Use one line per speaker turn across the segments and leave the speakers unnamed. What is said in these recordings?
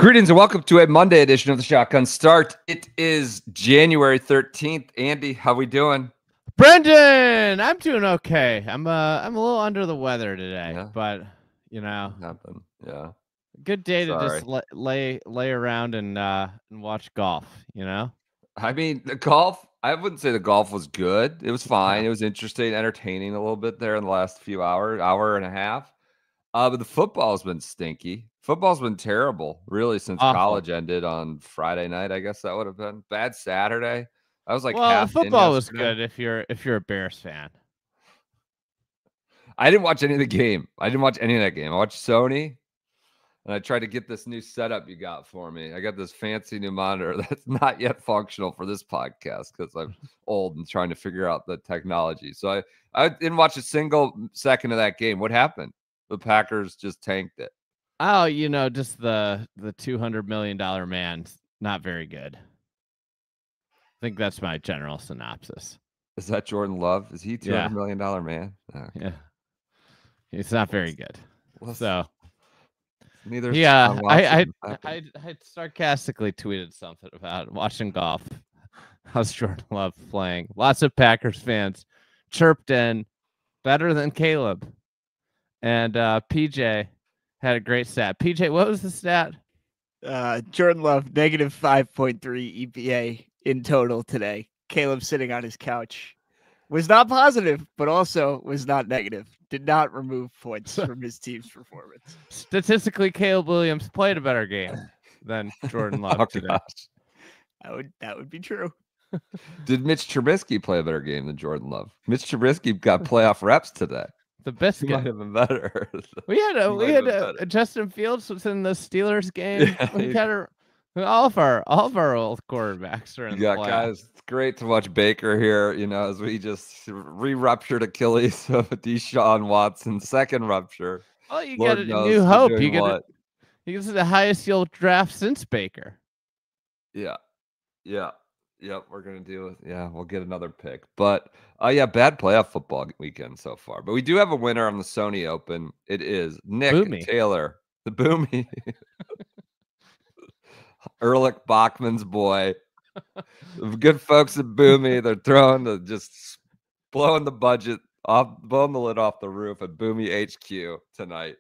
Greetings and welcome to a Monday edition of the Shotgun Start. It is January 13th. Andy, how we doing?
Brendan, I'm doing okay. I'm a little under the weather today, but
Nothing. Yeah.
good day
Sorry.
to just lay around and watch golf.
I mean, the golf, I wouldn't say the golf was good. It was fine. It was interesting, entertaining a little bit there in the last few hour and a half. But the football's been stinky. Football's been terrible, really, since
Awful.
college ended on Friday night. I guess that would have been bad Saturday. I was like
Well,
half in
football was
yesterday.
good if you're a Bears fan.
I didn't watch any of the game. I didn't watch any of that game. I watched Sony, and I tried to get this new setup you got for me. I got this fancy new monitor that's not yet functional for this podcast because I'm old and trying to figure out the technology. So I didn't watch a single second of that game. What happened? The Packers just tanked it.
Oh, just the $200 million man, not very good. I think that's my general synopsis.
Is that Jordan Love? Is he $200 million man?
Okay. Yeah. It's not very good. So
neither.
Yeah, I sarcastically tweeted something about watching golf. How's Jordan Love playing? Lots of Packers fans chirped in better than Caleb. And PJ had a great stat. PJ, what was the stat?
Jordan Love, negative 5.3 EPA in total today. Caleb sitting on his couch was not positive, but also was not negative. Did not remove points from his team's performance.
Statistically, Caleb Williams played a better game than Jordan Love today.
Gosh. That would be true.
Did Mitch Trubisky play a better game than Jordan Love? Mitch Trubisky got playoff reps today.
The biscuit
might have been better.
We had Justin Fields was in the Steelers game. Yeah, we had all of our old quarterbacks are in the playoffs.
Guys, it's great to watch Baker here. As we just re-ruptured Achilles of Deshaun Watson's second rupture.
Oh, you get a new hope. This is the highest you'll draft since Baker.
Yep, we're gonna deal with. We'll get another pick, but bad playoff football weekend so far. But we do have a winner on the Sony Open. It is Nick Taylor, the Boomy, Ehrlich Bachman's boy. The good folks at Boomy, they're just blowing the budget off, blowing the lid off the roof at Boomy HQ tonight.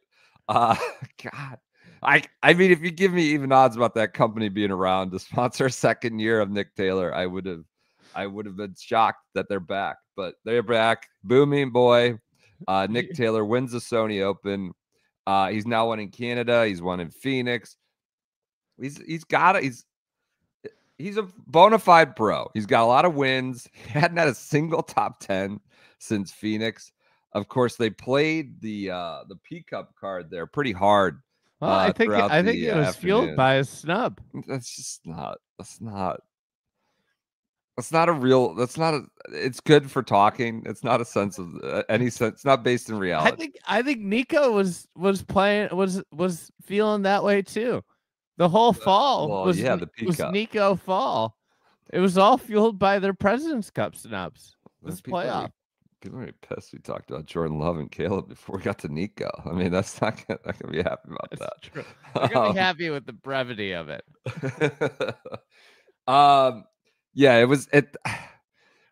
God. I mean, if you give me even odds about that company being around to sponsor a second year of Nick Taylor, I would have been shocked that they're back. But they're back. Booming boy. Nick Taylor wins the Sony Open. He's now won in Canada. He's won in Phoenix. He's a bona fide pro. He's got a lot of wins. He hadn't had a single top 10 since Phoenix. Of course, they played the P Cup card there pretty hard.
Well, I think it was fueled by a snub.
It's not it's good for talking. It's not a sense of any sense. It's not based in reality.
I think Nico was feeling that way too. The whole fall was Nico fall. It was all fueled by their President's Cup snubs. This playoff.
People are pissed we talked about Jordan Love and Caleb before we got to Nico. I mean, that's not gonna be happy about that.
True. We're gonna be happy with the brevity of it.
It was a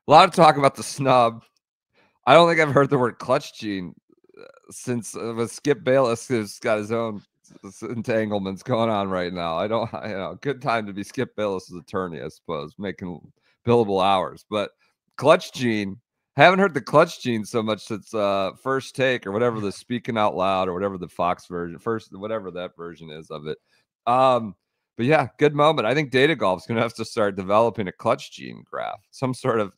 lot of talk about the snub. I don't think I've heard the word clutch gene since Skip Bayless has got his own entanglements going on right now. Good time to be Skip Bayless's attorney, I suppose, making billable hours. But clutch gene. Haven't heard the clutch gene so much since First Take or whatever the Speaking Out Loud or whatever the Fox version, whatever that version is of it. But yeah, good moment. I think Data Golf's gonna have to start developing a clutch gene graph, some sort of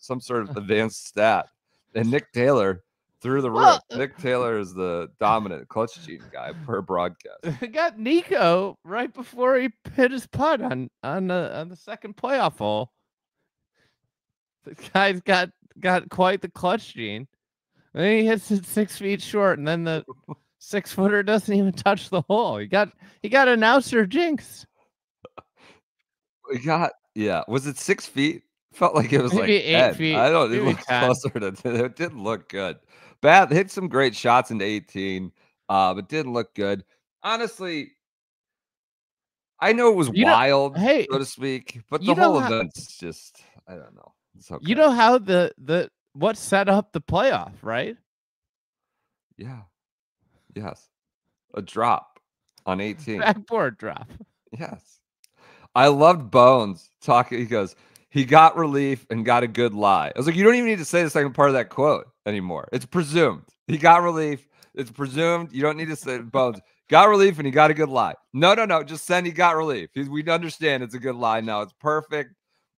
advanced stat. And Nick Taylor through the roof. Nick Taylor is the dominant clutch gene guy per broadcast.
Got Nico right before he hit his putt on the second playoff hole. The guy's got quite the clutch gene. And then he hits it 6 feet short, and then the 6-footer doesn't even touch the hole. He got announcer jinx.
Was it 6 feet? Felt like it was
maybe
like
8
10.
feet.
I don't. It looked closer to. It didn't look good. Bad. Hit some great shots into 18, but didn't look good. Honestly, I know it was wild,
hey,
so to speak, but
you
the
know
whole
how-
event's just, I don't know. It's okay.
You know how the what set up the playoff, right?
Yeah. Yes. A drop on 18.
Backboard drop.
Yes. I loved Bones talking. He goes, he got relief and got a good lie. I was like, you don't even need to say the second part of that quote anymore. It's presumed. He got relief. It's presumed. You don't need to say Bones got relief and he got a good lie. No. Just send he got relief. We understand it's a good lie now. It's perfect.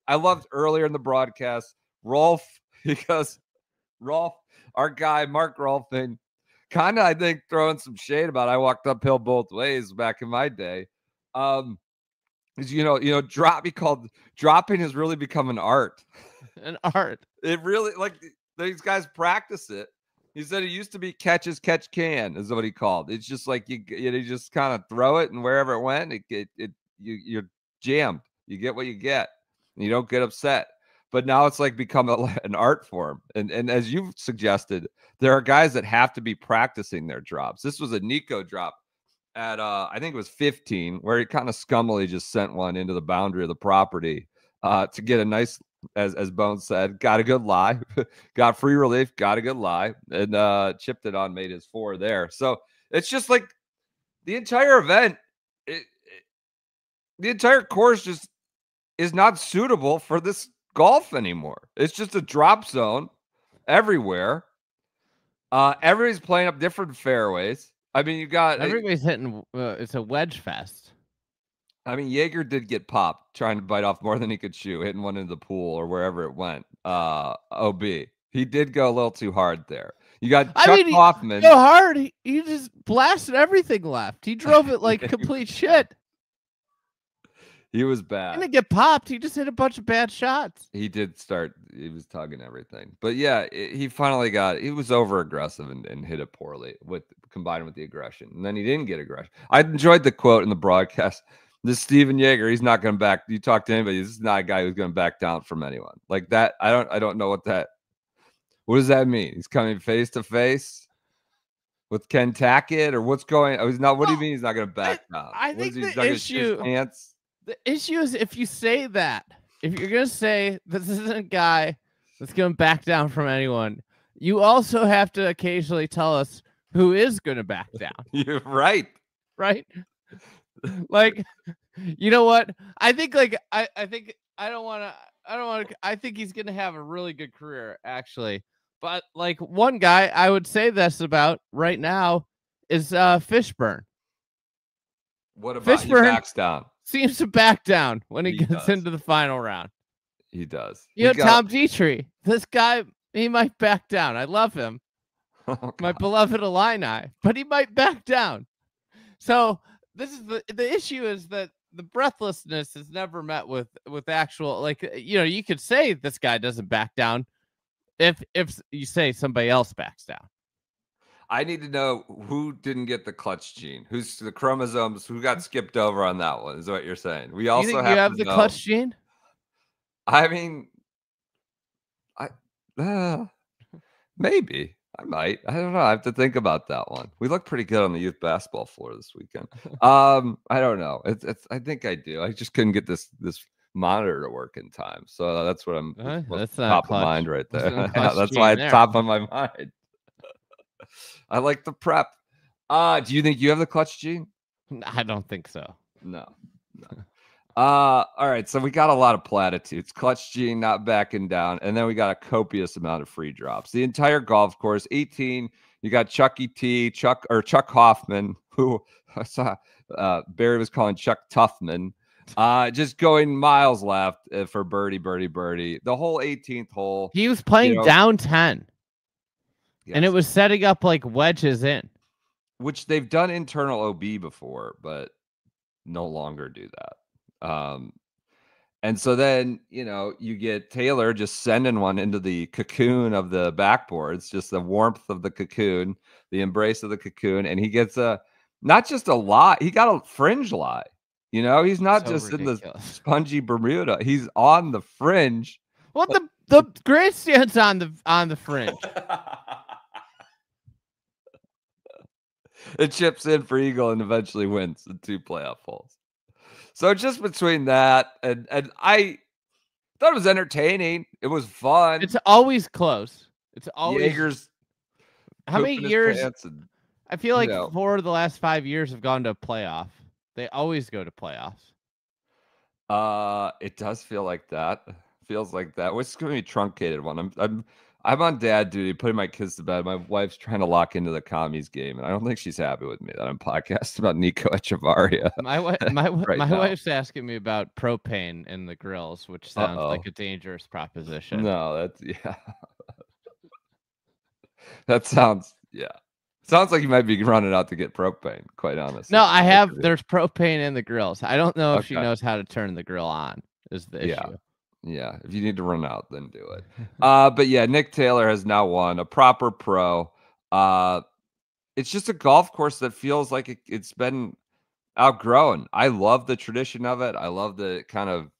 I loved earlier in the broadcast, Rolf, because Rolf, our guy, Mark Rolfing, kind of, I think, throwing some shade about I walked uphill both ways back in my day. He called dropping has really become an art.
An art.
It really, like, these guys practice it. He said it used to be catch as catch can is what he called. It's just like you just kind of throw it, and wherever it went, you're jammed. You get what you get, and you don't get upset. But now it's like become an art form. And as you've suggested, there are guys that have to be practicing their drops. This was a Nico drop at I think it was 15, where he kind of scummily just sent one into the boundary of the property to get a nice, as Bones said, got a good lie, got free relief, got a good lie, and chipped it on, made his 4 there. So it's just like the entire event, the entire course just is not suitable for this golf anymore. It's just a drop zone everywhere. Everybody's playing up different fairways. I mean, you got
everybody's hitting. It's a wedge fest.
I mean, Jaeger did get popped trying to bite off more than he could chew, hitting one into the pool or wherever it went. OB, he did go a little too hard there. You got Chuck Hoffman.
Go hard. He just blasted everything left. He drove it like complete shit.
He was bad.
He didn't get popped. He just hit a bunch of bad shots.
He did start. He was tugging everything. But yeah, he finally he was over aggressive and hit it poorly combined with the aggression. And then he didn't get aggression. I enjoyed the quote in the broadcast. This Steven Jaeger, he's not going to back. You talk to anybody, this is not a guy who's going to back down from anyone. Like that, I don't know what does that mean? He's coming face to face with Ken Tackett, or what's going? Oh, he's not. What do you mean he's not going to back down?
I think the issue is if you say that, if you're going to say this isn't a guy that's going to back down from anyone, you also have to occasionally tell us who is going to back down.
You're right.
Right? Like, you know what? I think I think he's going to have a really good career, actually. But like one guy I would say this about right now is Fishburne.
What about Fishburne? He backs down.
Seems to back down when he gets into the final round.
He does.
Tom Dietrich, this guy, he might back down. I love him. Oh, my beloved Illini, but he might back down. So this is the issue is that the breathlessness is never met with actual, like, you could say this guy doesn't back down if you say somebody else backs down.
I need to know who didn't get the clutch gene, who's the chromosomes, who got skipped over on that one, is what you're saying. We also have
the clutch gene.
I mean, maybe I might. I don't know. I have to think about that one. We look pretty good on the youth basketball floor this weekend. I don't know. I think I do. I just couldn't get this monitor to work in time, so that's what I'm. That's top of mind right there. That's why it's top of my mind. I like the prep. Do you think you have the clutch gene?
I don't think so.
No. All right. So we got a lot of platitudes. Clutch gene, not backing down, and then we got a copious amount of free drops. The entire golf course, 18. You got Chucky T, Chuck Hoffman, who I saw Barry was calling Chuck Tuffman. Just going miles left for birdie. The whole 18th hole.
He was playing down 10. Yes. And it was setting up like wedges in.
Which they've done internal OB before, but no longer do that. And so then, you get Taylor just sending one into the cocoon of the backboards, just the warmth of the cocoon, the embrace of the cocoon. And he gets not just a lie, he got a fringe lie. He's not so just ridiculous. In the spongy Bermuda. He's on the fringe.
Well, the grandstand's on the fringe.
It chips in for eagle and eventually wins the 2 playoff holes. So just between that and I thought it was entertaining. It was fun.
It's always close. It's always.
Jaeger's
How many
pooping his
years?
pants and,
I feel like
know.
4 of the last 5 years have gone to a playoff. They always go to playoffs.
It does feel like that. Feels like that. Which is gonna be a truncated one. I'm on dad duty, putting my kids to bed. My wife's trying to lock into the commies game, and I don't think she's happy with me that I'm podcasting about Nico Echevarria.
My
now.
wife's asking me about propane in the grills, which sounds like a dangerous proposition.
No, that's that sounds sounds like you might be running out to get propane. Quite honestly.
No, I have. There's propane in the grills. I don't know if she
Okay.
knows how to turn the grill on. Is the issue?
Yeah, if you need to run out, then do it. But yeah, Nick Taylor has now won a proper pro. It's just a golf course that feels like it's been outgrown. I love the tradition of it. I love the kind of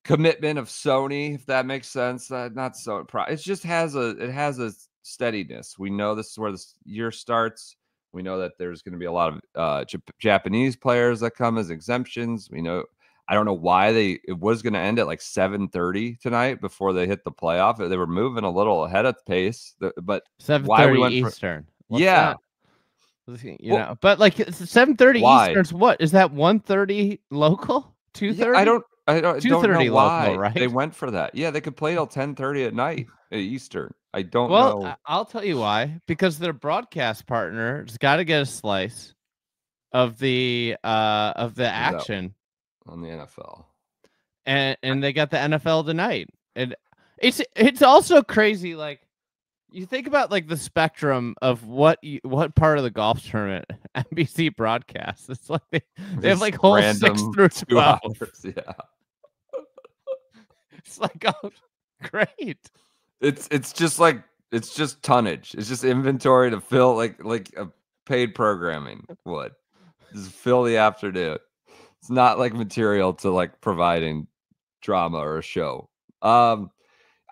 commitment of Sony, if that makes sense. Not so. It just has a steadiness. We know this is where this year starts. We know that there's going to be a lot of Japanese players that come as exemptions. We know. I don't know why it was going to end at like 7:30 tonight before they hit the playoff. They were moving a little ahead of pace, but
7:30 Eastern.
Yeah.
Know, but like 7:30 Eastern's what? Is that 1:30 local? 2:30?
Yeah, I don't know why
local, right?
they went for that. Yeah, they could play till 10:30 at night at Eastern. I don't know.
Well, I'll tell you why. Because their broadcast partner's got to get a slice of the action
on the NFL,
and they got the NFL tonight, and it's also crazy. Like you think about like the spectrum of what part of the golf tournament NBC broadcasts. It's like they have like whole 6 through 12.
Yeah,
it's like oh, great.
It's just like it's just tonnage. It's just inventory to fill like a paid programming would just fill the afternoon. It's not like material to like providing drama or a show. I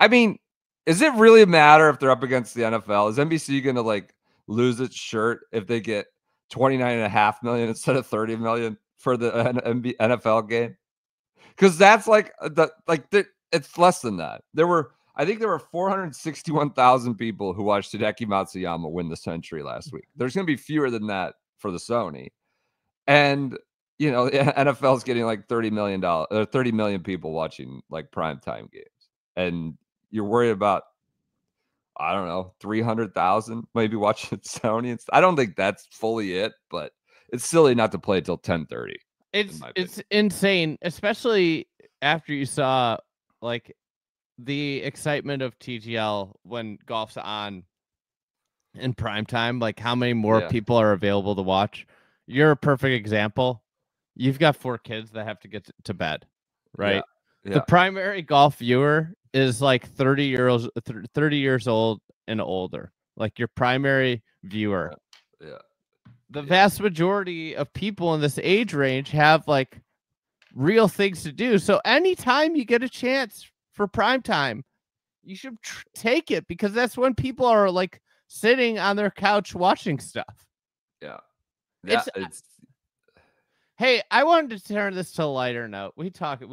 mean, does it really matter if they're up against the NFL? Is NBC going to like lose its shirt if they get 29.5 million instead of 30 million for the NFL game? Because that's it's less than that. I think there were 461,000 people who watched Hideki Matsuyama win the Century last week. There's going to be fewer than that for the Sony. And, the NFL is getting like $30 million people watching like primetime games. And you're worried about, I don't know, 300,000 maybe watching Sony. I don't think that's fully it, but it's silly not to play till 10:30.
It's insane, especially after you saw like the excitement of TGL when golf's on in prime time, like how many more people are available to watch. You're a perfect example. You've got 4 kids that have to get to bed, right? Yeah. The primary golf viewer is like 30 years old and older, like your primary viewer.
Yeah.
The vast majority of people in this age range have like real things to do. So anytime you get a chance for prime time, you should take it, because that's when people are like sitting on their couch watching stuff.
Yeah.
Hey, I wanted to turn this to a lighter note. We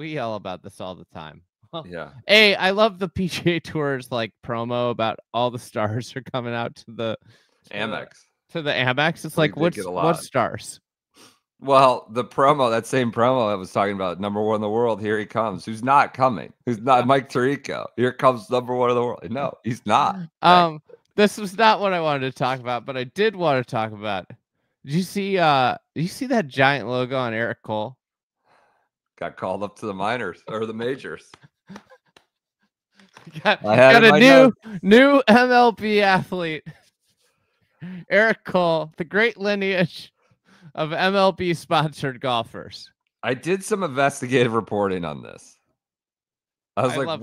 yell about this all the time.
Yeah.
Hey, I love the PGA Tour's like promo about all the stars are coming out to the
Amex.
To the Amex. It's like what stars?
Well, that same promo I was talking about, number 1 in the world, here he comes. Who's not coming? Who's not Mike Tirico? Here comes number 1 in the world. No, he's not.
This was not what I wanted to talk about, but I did want to talk about. Did you see that giant logo on Eric Cole?
Got called up to the minors or the majors.
got a new MLB athlete. Eric Cole, the great lineage of MLB sponsored golfers.
I did some investigative reporting on this. I was like,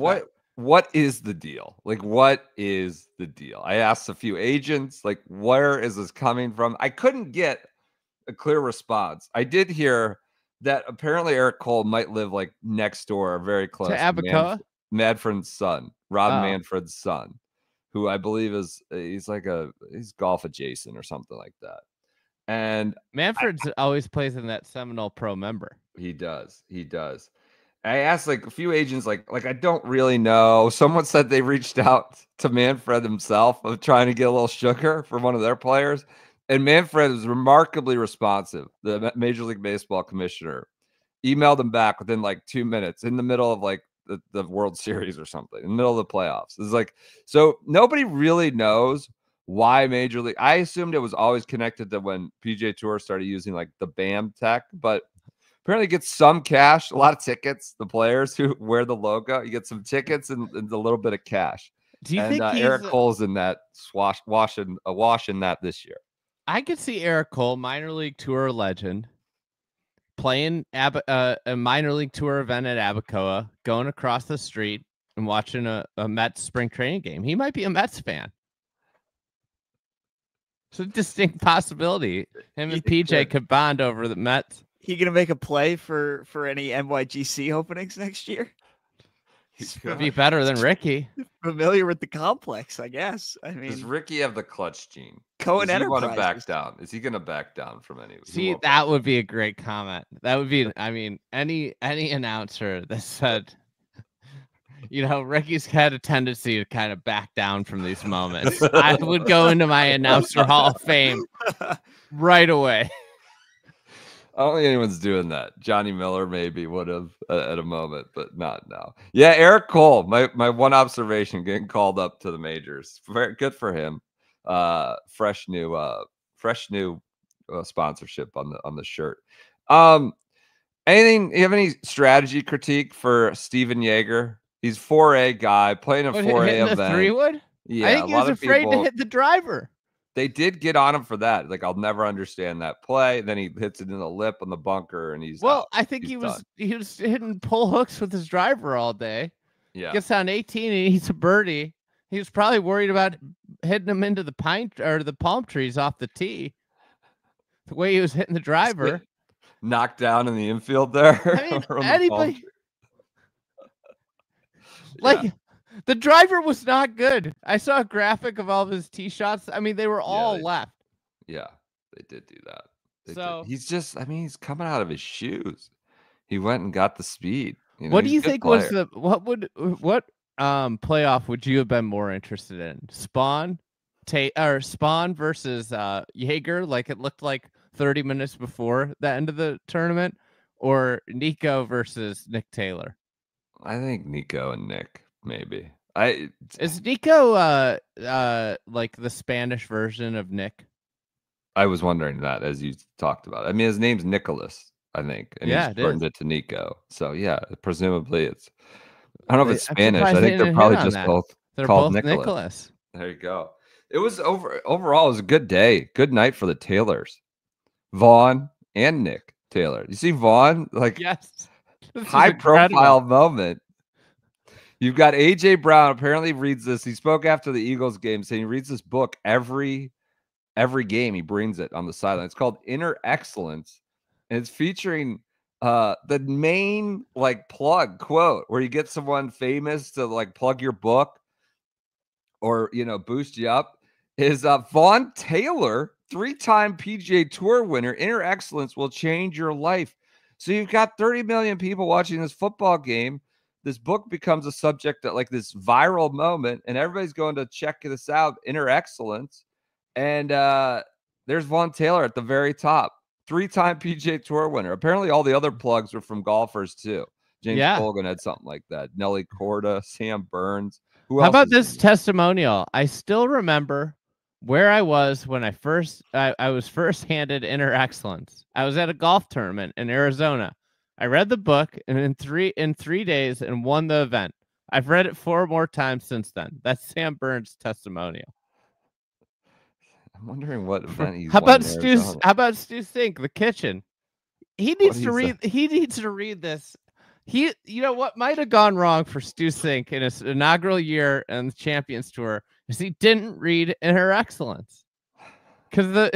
what is the deal? Like, what is the deal? I asked a few agents, like, where is this coming from? I couldn't get a clear response. I did hear that apparently Eric Cole might live like next door or very close
to Abacoa.
Manfred's son, Rob Manfred's son, who I believe he's golf adjacent or something like that. And
Manfred's always plays in that Seminole Pro member.
He does. He does. I asked like a few agents, like I don't really know. Someone said they reached out to Manfred himself of trying to get a little sugar for one of their players, and Manfred was remarkably responsive. The Major League Baseball commissioner emailed him back within like 2 minutes in the middle of like the World Series or something, in the middle of the playoffs. It's like, so nobody really knows why Major League. I assumed it was always connected to when PGA Tour started using like the BAM tech, but apparently get some cash, a lot of tickets. The players who wear the logo, you get some tickets and a little bit of cash.
Do you
and
think
Eric Cole's in that wash in that this year?
I could see Eric Cole, minor league tour legend, playing a minor league tour event at Abacoa, going across the street and watching a Mets spring training game. He might be a Mets fan. It's a distinct possibility. Him and PJ could bond over the Mets.
He gonna make a play for any NYGC openings next year?
Could be better than Ricky.
Familiar with the complex, I guess. I mean,
does Ricky have the clutch gene?
Cohen Enterprises.
Want to back down? Is he going to back down from any?
See, that would be a great comment. That would be, I mean, any announcer that said, you know, Ricky's had a tendency to kind of back down from these moments. I would go into my announcer Hall of Fame right away.
I don't think anyone's doing that. Johnny Miller maybe would have at a moment, but not now. Yeah, Eric Cole, my one observation, getting called up to the majors. Very good for him. Fresh new sponsorship on the shirt. Anything? You have any strategy critique for Steven Yeager? He's 4A guy playing a 4A event.
3-wood?
Yeah,
I think he was afraid to hit the driver.
They did get on him for that. Like, I'll never understand that play. Then he hits it in the lip on the bunker, and he's out.
I think he was hitting pull hooks with his driver all day.
Yeah,
gets on 18 and he's a birdie. He was probably worried about hitting him into the palm trees off the tee. The way he was hitting the driver,
knocked down in the infield there.
I mean, anybody like. The driver was not good. I saw a graphic of all of his tee shots. I mean, they were all left.
Yeah, they did do that. He's just, I mean, he's coming out of his shoes. He went and got the speed. You know,
what do you think was what playoff would you have been more interested in? Spawn versus Yeager, like it looked like 30 minutes before the end of the tournament, or Nico versus Nick Taylor?
I think Nico and Nick. Maybe.
Is Nico like the Spanish version of Nick?
I was wondering that as you talked about it. I mean, his name's Nicholas, I think, and he's turned it to Nico. So yeah, presumably it's. I don't know if it's Spanish. I think they're probably just both called Nicholas. There you go. It was overall. It was a good day, good night for the Taylors, Vaughn and Nick Taylor. You see Vaughn, like
yes,
high profile moment. You've got AJ Brown apparently reads this. He spoke after the Eagles game saying he reads this book every game. He brings it on the sideline. It's called Inner Excellence, and it's featuring the main like plug quote where you get someone famous to like plug your book or boost you up is Vaughn Taylor, 3-time PGA Tour winner. Inner Excellence will change your life. So you've got 30 million people watching this football game. This book becomes a subject that like this viral moment, and everybody's going to check this out. Inner Excellence, and there's Vaughn Taylor at the very top, 3-time PGA Tour winner. Apparently, all the other plugs were from golfers too. James Colgan had something like that. Nelly Korda, Sam Burns. Who else?
How about this testimonial? I still remember where I was when I was first handed Inner Excellence. I was at a golf tournament in Arizona. I read the book and in three days and won the event. I've read it 4 more times since then. That's Sam Burns' testimonial.
I'm wondering what event he's.
How about Stu Sink, The Kitchen? He needs to read. He needs to read this. You know what might have gone wrong for Stu Sink in his inaugural year and the Champions Tour is he didn't read Inner Excellence, because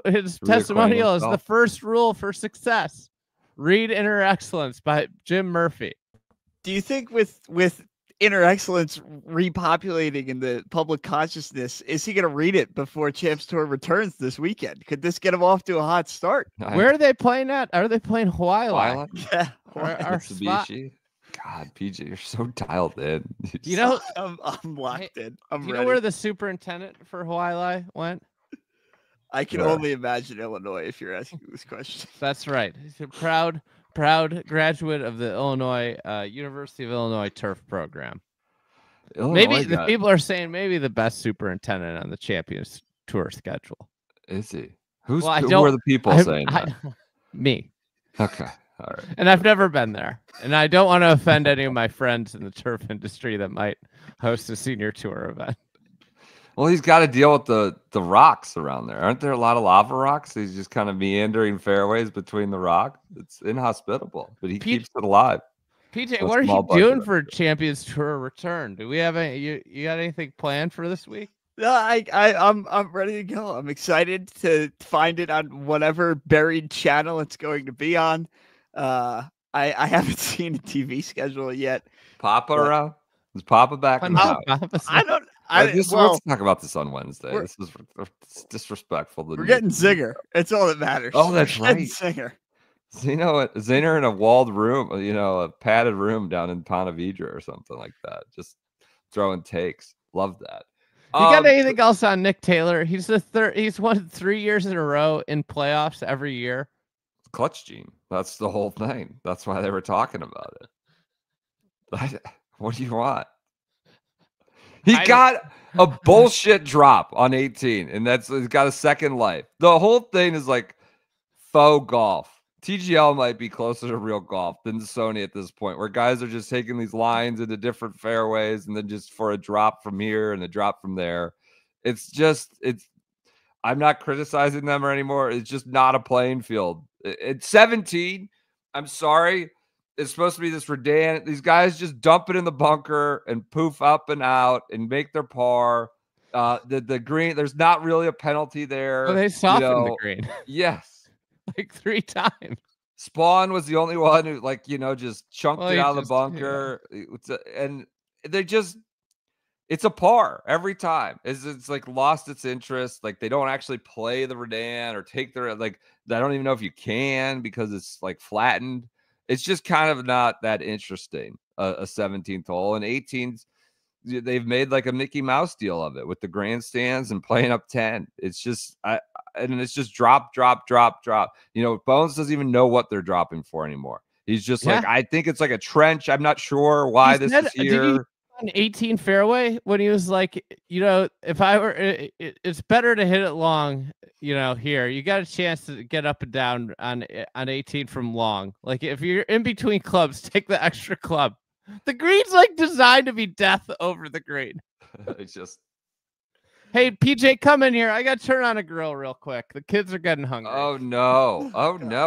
his testimonial is the first rule for success. Read Inner Excellence by Jim Murphy.
Do you think with inner excellence repopulating in the public consciousness. Is he going to read it before Champs Tour returns this weekend? Could this get him off to a hot start?
Where are they playing at? Are they playing Hawaii?
Yeah,
Our spot.
God, PJ, you're so dialed in.
You know,
I'm locked in. I'm
do you
ready.
know where the superintendent for Hawaii went?
I can only imagine Illinois if you're asking this question.
That's right. He's a proud graduate of the University of Illinois turf program. Maybe the people are saying maybe the best superintendent on the Champions Tour schedule.
Is he? Who
Well,
are the people saying that?
Me.
Okay. All right.
And I've never been there. And I don't want to offend any of my friends in the turf industry that might host a senior tour event.
Well, he's got to deal with the rocks around there. Aren't there a lot of lava rocks? He's just kind of meandering fairways between the rock. It's inhospitable, but he keeps it alive.
PJ, what are you doing for Champions Tour return? Do we have you got anything planned for this week?
No, I'm ready to go. I'm excited to find it on whatever buried channel it's going to be on. I haven't seen a TV schedule yet.
Papa around? Is Papa back in the house? Let's talk about this on Wednesday. This is disrespectful.
We're getting Zinger. It's all that matters.
Oh, that's right.
Zinger.
So, Zinger in a walled room, a padded room down in Ponte Vedra or something like that. Just throwing takes. Love that.
You got anything else on Nick Taylor? He's He's won 3 years in a row in playoffs every year.
Clutch gene. That's the whole thing. That's why they were talking about it. What do you want? He got a bullshit drop on 18, and he's got a second life. The whole thing is like faux golf. TGL might be closer to real golf than Sony at this point, where guys are just taking these lines into different fairways and then just for a drop from here and a drop from there. I'm not criticizing them anymore. It's just not a playing field. It's 17. I'm sorry. It's supposed to be this Redan. These guys just dump it in the bunker and poof up and out and make their par. The green, there's not really a penalty there.
Oh, they softened the green.
Yes.
Like 3 times.
Spawn was the only one who, just chunked it out of the bunker. Yeah. And it's a par every time. It's like lost its interest. Like they don't actually play the Redan or take their, I don't even know if you can because it's like flattened. It's just kind of not that interesting, a 17th hole. And 18's, they've made like a Mickey Mouse deal of it with the grandstands and playing up 10. It's just, and it's just drop. Bones doesn't even know what they're dropping for anymore. He's just like, I think it's like a trench. I'm not sure why this is here.
On 18 fairway when he was like, if I were, it's better to hit it long, here. You got a chance to get up and down on 18 from long. Like if you're in between clubs, take the extra club. The green's like designed to be death over the green.
It's just.
Hey, PJ, come in here. I got to turn on a grill real quick. The kids are getting hungry.
Oh, no.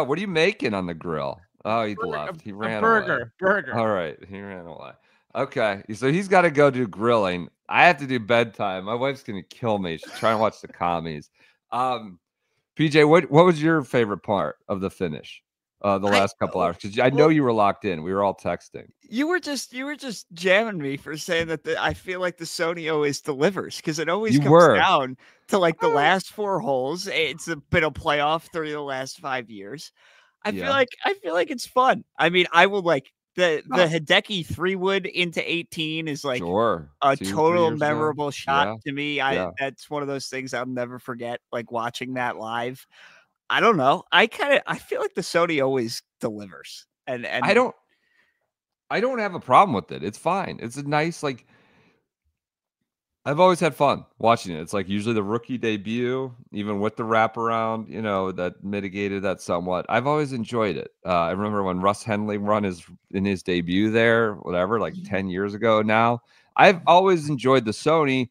What are you making on the grill? Oh, he left. He ran away.
Burger.
All right. He ran away. Okay. So he's got to go do grilling. I have to do bedtime. My wife's going to kill me. She's trying to watch the commies. PJ, what was your favorite part of the finish? The last couple hours, because I know you were locked in. We were all texting.
You were just jamming me for saying that I feel like the Sony always delivers because it always comes down to like the last 4 holes. It's been a playoff 3 of the last 5 years. I feel like it's fun. I mean, I will like the Hideki 3-wood into 18 is like a total memorable shot to me. That's one of those things I'll never forget. Like watching that live. I don't know. I feel like the Sony always delivers, and
I don't have a problem with it. It's fine. It's a nice I've always had fun watching it. It's like usually the rookie debut, even with the wraparound, that mitigated that somewhat. I've always enjoyed it. I remember when Russ Henley won his debut there, whatever, like 10 years ago now. I've always enjoyed the Sony.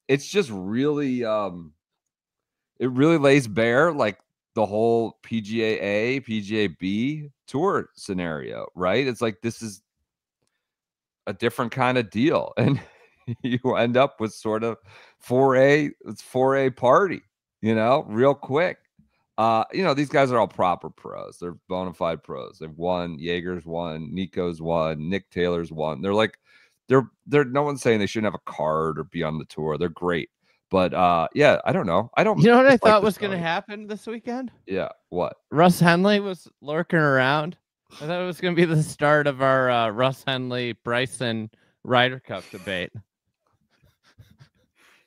It's just really, it really lays bare like the whole PGA A, PGA B tour scenario, right? It's like this is a different kind of deal, and you end up with sort of 4A party, real quick. These guys are all proper pros. They're bona fide pros. They've won. Jaeger's won. Nico's won. Nick Taylor's won. They're like they're no one's saying they shouldn't have a card or be on the tour. They're great. But yeah, I don't know. I don't.
You know what I
dislike
thought
the
was going to
Sony.
happen this weekend?
Yeah. What?
Russ Henley was lurking around. I thought it was going to be the start of our Russ Henley Bryson Ryder Cup debate.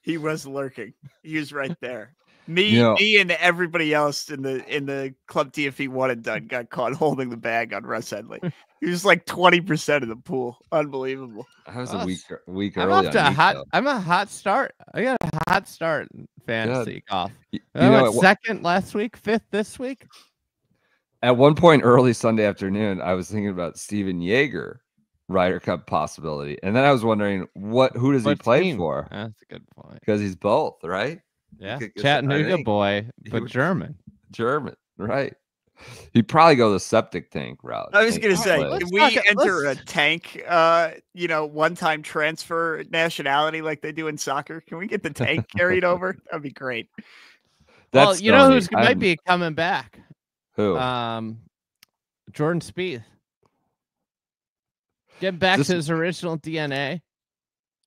He was lurking. He was right there. Me,
You know-
me, and everybody else in the Club TFE 1 and done got caught holding the bag on Russ Henley. He was like 20% of the pool. Unbelievable.
I was a
Us.
week
I'm
early
off to
on
a hot.
Nico.
I'm a hot start. I got a hot start in fantasy golf.
You
I
know,
went second last week, fifth this week.
at one point early Sunday afternoon, I was thinking about Steven Yeager Ryder Cup possibility, and then I was wondering who does he
What
play
team?
for?
That's a good point.
Because he's both, right?
Yeah,
could- I
Chattanooga
think
boy,
he
but
would-
German.
German, right? He'd probably go the septic tank route.
I was
and
gonna
All right,
say,
let's
can we
talk-
enter a
let's-
tank? One-time transfer nationality like they do in soccer. Can we get the tank carried over? That'd be great.
Well,
That's
you know
Sony.
who's might be coming back?
Who?
Jordan Spieth. Get back
Just-
to his original DNA.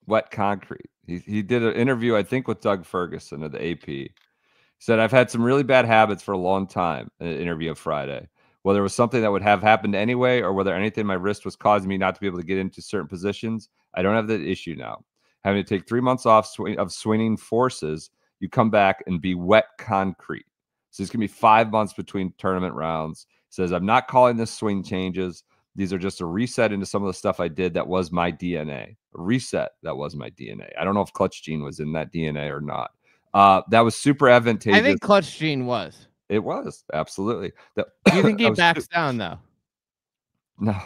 Wet concrete. He did an interview, I think, with Doug Ferguson of the AP. He said, I've had some really bad habits for a long time in an interview of Friday. Whether it was something that would have happened anyway or whether anything in my wrist was causing me not to be able to get into certain positions, I don't have that issue now. Having to take 3 months off of swinging forces, you come back and be wet concrete. So it's going to be 5 months between tournament rounds. He says, I'm not calling this swing changes. These are just a reset into some of the stuff I did that was my DNA. A reset that was my DNA. I don't know if Clutch Gene was in that DNA or not. That was super advantageous.
I think Clutch Gene was.
It was, absolutely.
Do you think
that
he
was
backs down though?
No.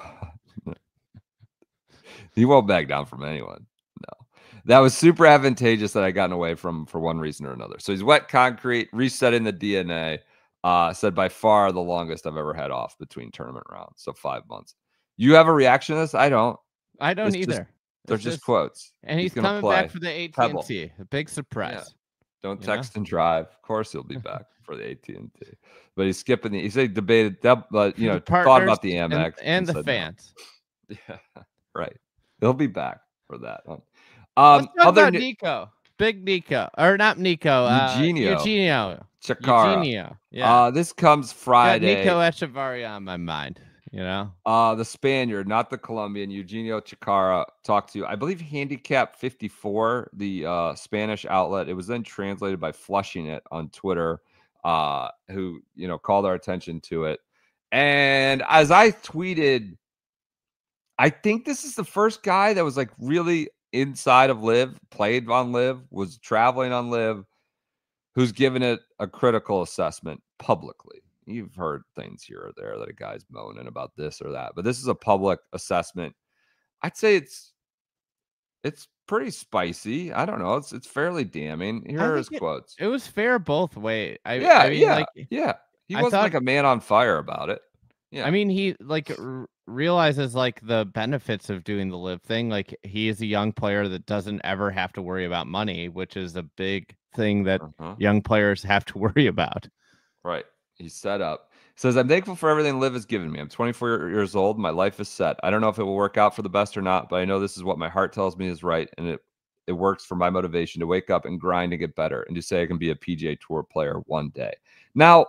He won't back down from anyone. No. That was super advantageous that I gotten away from for one reason or another. So he's wet concrete, resetting the DNA. Said by far the longest I've ever had off between tournament rounds. So 5 months. You have a reaction to this? I don't.
I don't
It's just-
either.
They're
It's
just quotes.
And he's
gonna
coming
play.
back for the AT&T.
Pebble.
A big surprise.
Don't
You know?
text and drive. Of course, he'll be back for the AT&T. But he's skipping the. He said debated that, but
For the
thought
partners
about the Amex
and the
said no.
fans.
Yeah, right. He'll be back for that one.
Let's talk
Other
about
new-
Nico. Big Nico. Or not Nico.
Eugenio.
Eugenio.
Chikara.
Eugenio. Yeah.
This comes
Got
Friday.
Nico Echevarria on my mind. You know?
The Spaniard, not the Colombian, Eugenio Chikara, talked to, I believe, Handicap 54, the Spanish outlet. It was then translated by Flushing It on Twitter, who, called our attention to it. And as I tweeted, I think this is the first guy that was like really inside of Live, played on Live, was traveling on Live, who's given it a critical assessment publicly. You've heard things here or there that a guy's moaning about this or that, but this is a public assessment. I'd say it's pretty spicy. I don't know. It's fairly damning. Here are his quotes.
It was fair both ways. I mean,
yeah. He
I
wasn't
thought-
like a man on fire about it. Yeah.
I mean, he realizes like the benefits of doing the Live thing. Like he is a young player that doesn't ever have to worry about money, which is a big thing that young players have to worry about.
Right. He's set up. Says, I'm thankful for everything Liv has given me. I'm 24 years old. My life is set. I don't know if it will work out for the best or not, but I know this is what my heart tells me is right. And it works for my motivation to wake up and grind and get better and to say I can be a PGA Tour player one day. Now,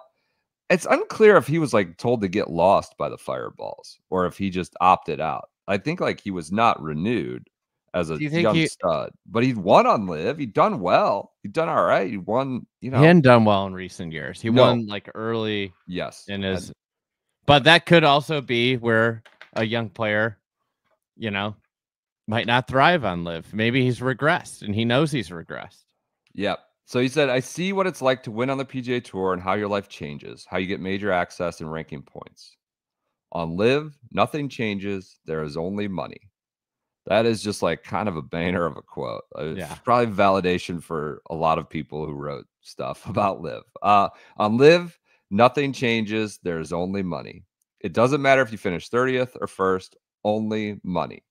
it's unclear if he was like told to get lost by the Fireballs or if he just opted out. I think like he was not renewed as a young stud, but he'd won on Live. He'd done well. He'd done all right. He won,
He hadn't done well in recent years. He won like early.
Yes.
In his, but that could also be where a young player, might not thrive on Live. Maybe he's regressed and he knows he's regressed.
Yep. So he said, I see what it's like to win on the PGA Tour and how your life changes, how you get major access and ranking points. On Live, nothing changes. There is only money. That is just like kind of a banner of a quote. It's probably validation for a lot of people who wrote stuff about Live. On Live, nothing changes. There's only money. It doesn't matter if you finish 30th or first, only money.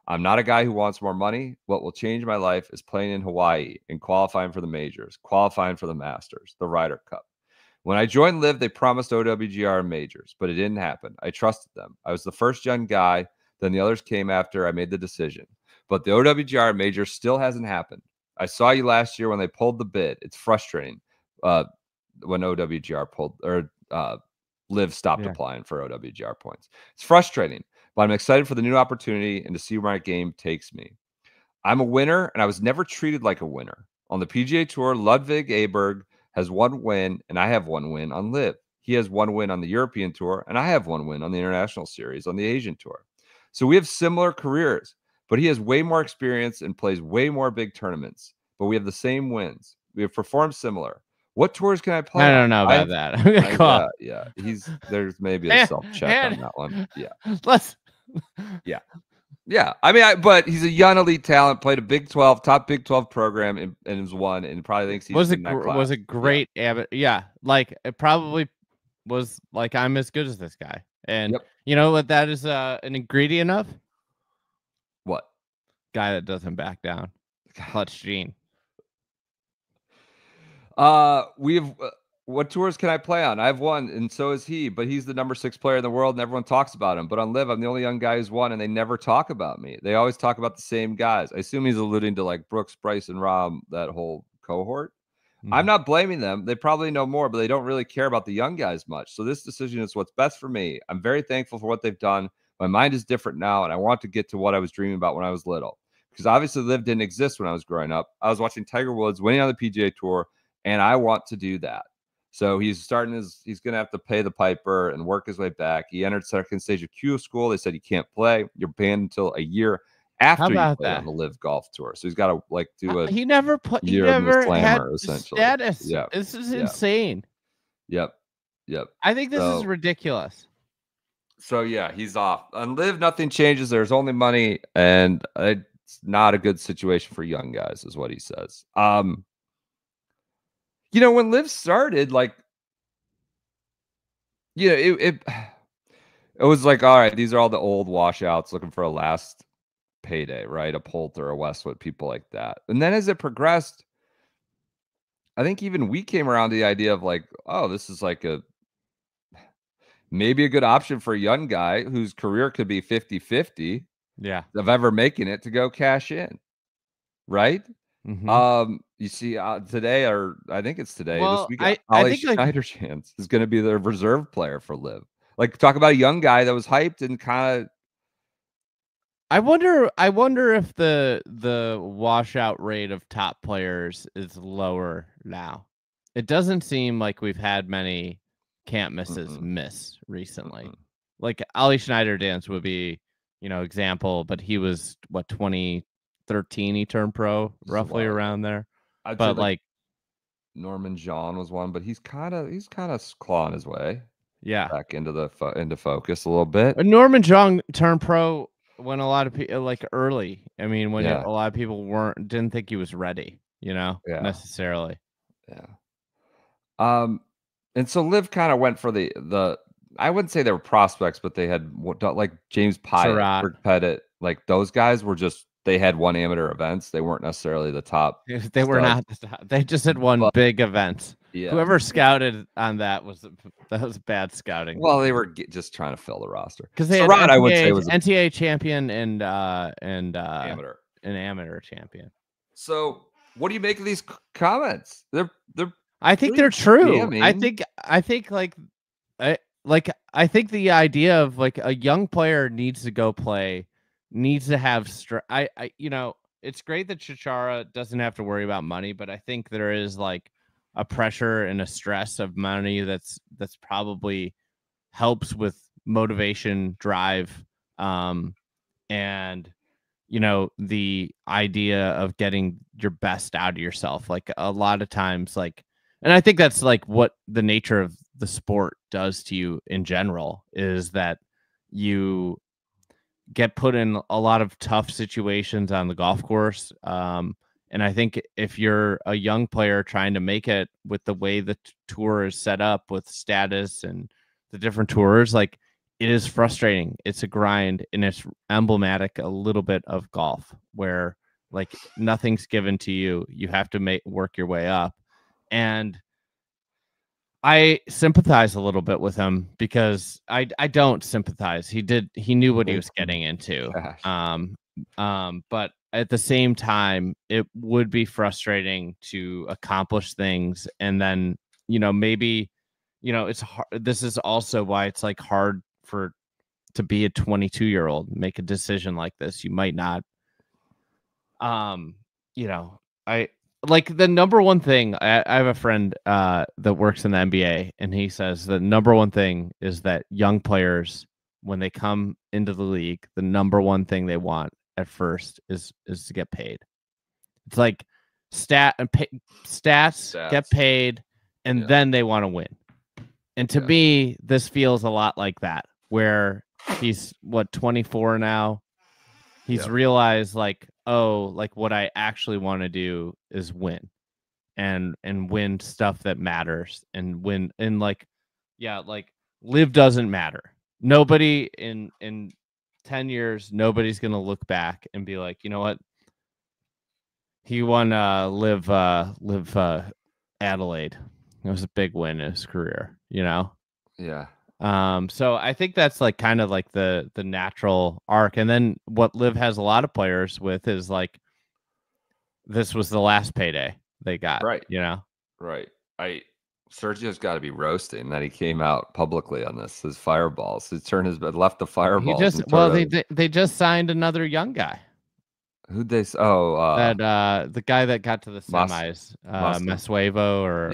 I'm not a guy who wants more money. What will change my life is playing in Hawaii and qualifying for the majors, qualifying for the Masters, the Ryder Cup. When I joined Live, they promised OWGR and majors, but it didn't happen. I trusted them. I was the first gen guy. Then the others came after I made the decision. but the OWGR major still hasn't happened. I saw you last year when they pulled the bid. It's frustrating when OWGR pulled or Liv stopped applying for OWGR points. It's frustrating, but I'm excited for the new opportunity and to see where my game takes me. I'm a winner, and I was never treated like a winner. On the PGA Tour, Ludwig Aberg has 1 win, and I have 1 win on Liv. He has 1 win on the European Tour, and I have 1 win on the International Series on the Asian Tour. So we have similar careers, but he has way more experience and plays way more big tournaments. But we have the same wins. We have performed similar. What tours can I play?
I don't know about that.
Yeah. There's maybe a self-check on that one. Yeah.
Let's.
Yeah. I mean, but he's a young elite talent, played a Big 12, top Big 12 program and has won, and probably thinks he's
was
a
great. Yeah. Like it probably was like, I'm as good as this guy. And you know what that is an ingredient of?
What?
Guy that doesn't back down. Clutch Gene.
We have what tours can I play on? I have 1, and so is he, but he's the number 6 player in the world, and everyone talks about him. But on Liv, I'm the only young guy who's won, and they never talk about me. They always talk about the same guys. I assume he's alluding to like Brooks, Bryce, and Rahm, that whole cohort. I'm not blaming them. They probably know more, but they don't really care about the young guys much. So this decision is what's best for me. I'm very thankful for what they've done. My mind is different now, and I want to get to what I was dreaming about when I was little. Because obviously Liv didn't exist when I was growing up. I was watching Tiger Woods winning on the PGA Tour, and I want to do that. So he's going to have to pay the piper and work his way back. He entered second stage of Q school. They said he can't play. You're banned until a year after you play on the Live Golf Tour. So he's got to like do a
he never had essentially status. Yeah. This is insane.
Yep.
I think this is ridiculous.
So yeah, he's off. On Live, nothing changes. There's only money, and it's not a good situation for young guys, is what he says. You know, when Liv started, like, you know, it was like, all right, these are all the old washouts looking for a last payday, right? A Poulter, a Westwood, people like that. And then as it progressed, I think even we came around to the idea of like, oh, this is like maybe a good option for a young guy whose career could be 50-50 of ever making it to go cash in, right? You see today, or I think it's today, this weekend, Ollie Schneiderchance is going to be the reserve player for Liv. Like, talk about a young guy that was hyped and kind of.
I wonder if the washout rate of top players is lower now. It doesn't seem like we've had many can't misses miss recently. Like Ollie Schneiderchance would be, example, but he was what 2013 he turned pro, roughly around there. But like
Norman Jean was one, but he's kind of clawing his way back into focus a little bit.
Norman Jean turned pro when a lot of people like early. I mean, when a lot of people didn't think he was ready, necessarily.
Yeah. And so Liv kind of went for the I wouldn't say they were prospects, but they had like James Pyatt, Rick Pettit, like those guys were just. They had won amateur events. They weren't necessarily the top.
They were not the top. They just had one big event. Yeah. Whoever scouted on that was bad scouting.
Well, they were just trying to fill the roster.
Because they had I would say was NTA champion and amateur champion.
So, what do you make of these comments?
I think they're true. I think I think the idea of like a young player needs to go play. Needs to have it's great that Chichara doesn't have to worry about money, but I think there is like a pressure and a stress of money that's probably helps with motivation, drive, and the idea of getting your best out of yourself. Like a lot of times, and I think that's like what the nature of the sport does to you in general is that you get put in a lot of tough situations on the golf course. And I think if you're a young player trying to make it with the way the tour is set up with status and the different tours, like it is frustrating. It's a grind, and it's emblematic a little bit of golf where like nothing's given to you. You have to work your way up. And I sympathize a little bit with him because I don't sympathize. He knew what he was getting into. But at the same time, it would be frustrating to accomplish things, and then maybe it's hard. This is also why it's like hard to be a 22-year-old, make a decision like this. You might not. I like the number one thing. I have a friend that works in the NBA, and he says the number one thing is that young players, when they come into the league, the number one thing they want at first is to get paid. It's like stats, get paid, and then they want to win. And to me, this feels a lot like that, where he's 24 now. He's realized like what I actually want to do is win and win stuff that matters, and win, and like live doesn't matter. Nobody in 10 years, nobody's going to look back and be like, you know what? He won live Adelaide. It was a big win in his career, Yeah. So I think that's like kind of like the natural arc. And then what Liv has a lot of players with is like, this was the last payday they got,
right?
Right.
Sergio's got to be roasting that he came out publicly on this. His fireballs. He left the fireballs.
They just signed another young guy.
Who'd they?
The guy that got to the semis, Masuevo or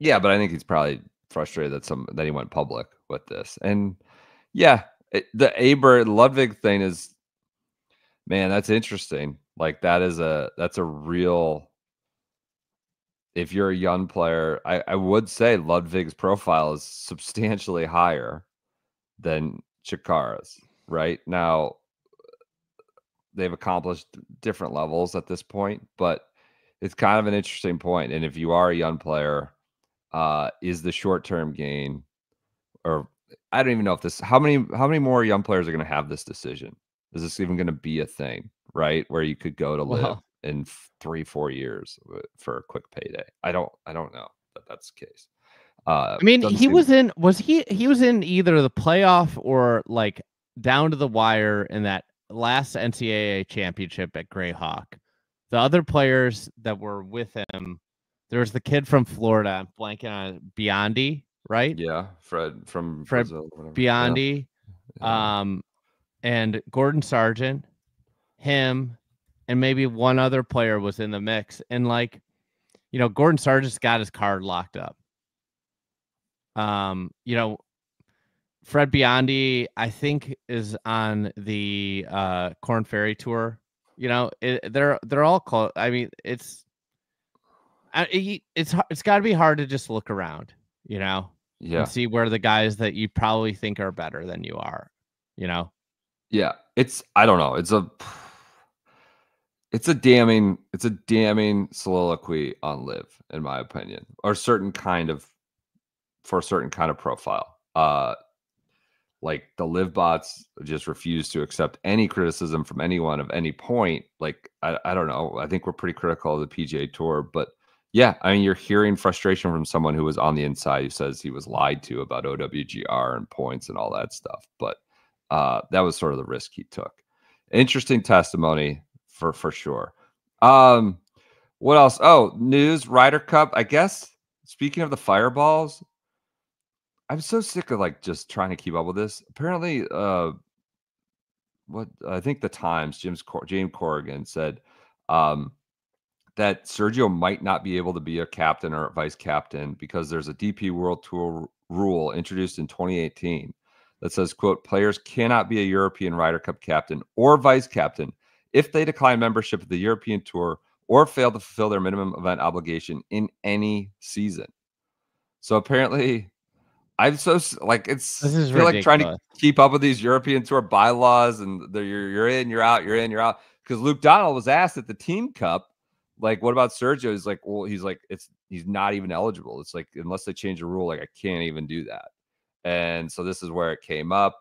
Yeah, but I think he's probably frustrated that he went public with this. And the Ludwig thing is, man, that's interesting. Like that's a real. If you're a young player, I would say Ludwig's profile is substantially higher than Chikara's. Right now, they've accomplished different levels at this point, but it's kind of an interesting point. And if you are a young player, is the short-term gain, or I don't even know if how many more young players are going to have this decision? Is this even going to be a thing, right? Where you could go to live in 3-4 years for a quick payday? I don't know that that's the case.
I mean, he was in either the playoff or like down to the wire in that last NCAA championship at Greyhawk. The other players that were with him, there was the kid from Florida, I'm blanking on Biondi, right?
Yeah, Fred Brazil,
Biondi, and Gordon Sargent, him, and maybe one other player was in the mix. And like, Gordon Sargent's got his card locked up. Fred Biondi, I think, is on the Corn Ferry Tour. They're all close. I mean, it's got to be hard to just look around, and see where the guys that you probably think are better than you are,
Yeah, I don't know. It's a damning soliloquy on Liv, in my opinion, or for a certain kind of profile. Like the Liv bots just refuse to accept any criticism from anyone of any point. Like, I don't know. I think we're pretty critical of the PGA Tour, but yeah, I mean, you're hearing frustration from someone who was on the inside who says he was lied to about OWGR and points and all that stuff. But that was sort of the risk he took. Interesting testimony for sure. What else? Oh, news, Ryder Cup. I guess, speaking of the fireballs, I'm so sick of like just trying to keep up with this. Apparently, what I think the Times, James Corrigan said that Sergio might not be able to be a captain or a vice captain because there's a DP World Tour rule introduced in 2018 that says, quote, players cannot be a European Ryder Cup captain or vice captain if they decline membership of the European Tour or fail to fulfill their minimum event obligation in any season. So apparently, I'm so like
this is
feel like trying to keep up with these European Tour bylaws, and you're in, you're out, you're in, you're out. Because Luke Donald was asked at the Team Cup, like, what about Sergio? He's like, well, he's not even eligible. It's like, unless they change the rule, like I can't even do that. And so this is where it came up.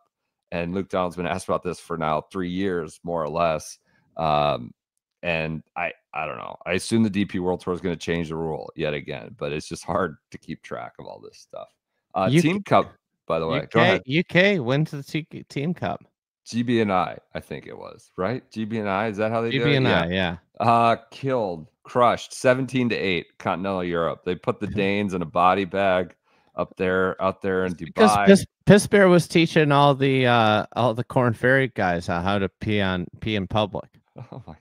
And Luke Donald's been asked about this for now 3 years, more or less. And I don't know. I assume the DP World Tour is going to change the rule yet again, but it's just hard to keep track of all this stuff. Team Cup, by the way. Go ahead.
UK wins the Team Cup.
GBNI, I think it was, right? GBNI, is that how they do it?
GBNI, yeah.
Crushed 17-8 Continental Europe. They put the Danes in a body bag out there in
Because
Dubai.
Piss Bear was teaching all the Corn Ferry guys how to pee in public.
Oh my!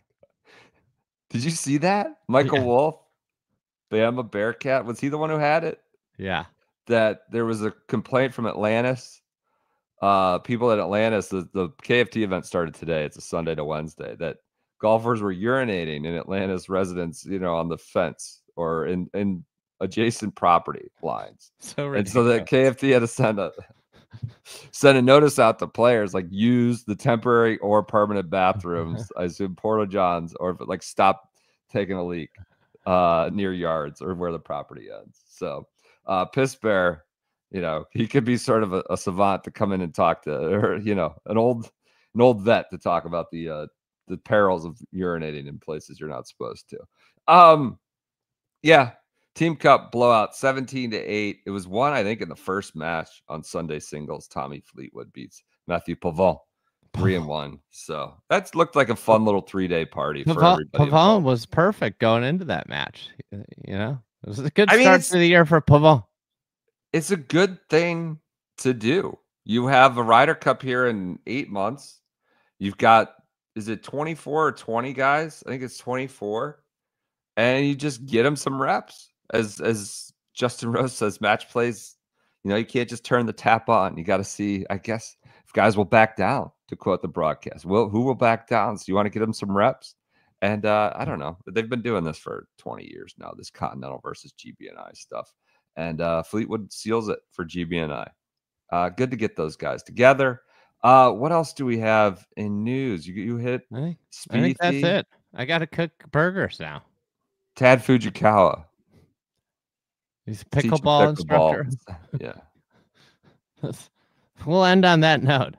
Did you see that? Michael
Yeah.
Wolf, Bama Bearcat, was he the one who had it?
Yeah.
That there was a complaint from Atlantis. People at Atlantis, the KFT event started today. It's a Sunday to Wednesday. That golfers were urinating in Atlantis residents, on the fence or in adjacent property lines.
So
And
ridiculous.
so the KFT had to send a notice out to players, like use the temporary or permanent bathrooms. I assume Porta Johns, or like stop taking a leak near yards or where the property ends. So Piss Bear, he could be sort of a savant to come in and talk to, or an old vet to talk about the perils of urinating in places you're not supposed to. Yeah. Team Cup blowout 17-8. It was won, I think, in the first match on Sunday singles. Tommy Fleetwood beats Matthew Pavon 3-1. So that looked like a fun little 3-day party for everybody.
Pavon was perfect going into that match. It was a good
mean,
start to the year for Pavon.
It's a good thing to do. You have a Ryder Cup here in 8 months. You've got, is it 24 or 20 guys? I think it's 24. And you just get them some reps. As Justin Rose says, match plays, you can't just turn the tap on. You got to see, I guess, if guys will back down, to quote the broadcast. Who will back down? So you want to get them some reps? And I don't know. They've been doing this for 20 years now, this Continental versus GBNI stuff. And Fleetwood seals it for GBNI. Good to get those guys together. What else do we have in news? You hit
I think that's it. I got to cook burgers now.
Tad Fujikawa.
He's a pickleball instructor.
Yeah.
We'll end on that note.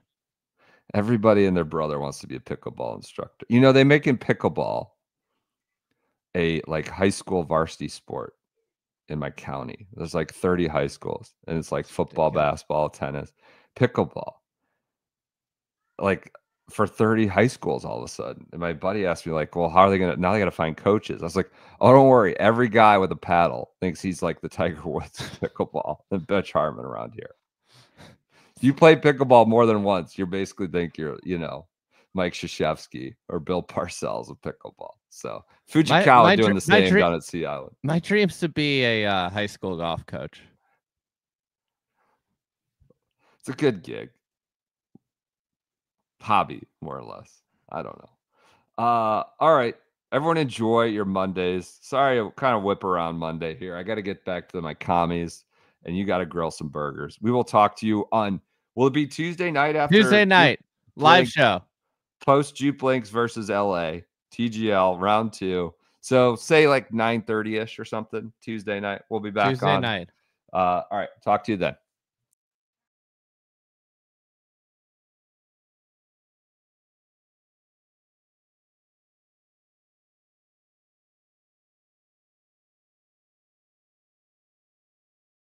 Everybody and their brother wants to be a pickleball instructor. They making pickleball a high school varsity sport in my county. There's 30 high schools, and it's football, basketball, tennis, pickleball. For 30 high schools all of a sudden. And my buddy asked me, well, how are they now they got to find coaches. I was like, oh, don't worry. Every guy with a paddle thinks he's like the Tiger Woods pickleball and Butch Harmon around here. If you play pickleball more than once, you basically think you're, Mike Krzyzewski or Bill Parcells of pickleball. So Fujikawa doing the same down at Sea Island.
My dream's to be a high school golf coach.
It's a good gig. Hobby, more or less. I don't know. All right. Everyone enjoy your Mondays. Sorry, I kind of whip around Monday here. I got to get back to my commies, and you got to grill some burgers. We will talk to you on, will it be Tuesday night after?
Tuesday night, live show.
Post Jupe Links versus LA, TGL, round 2. So say 9:30-ish or something, Tuesday night. We'll be back
Tuesday night.
All right. Talk to you then.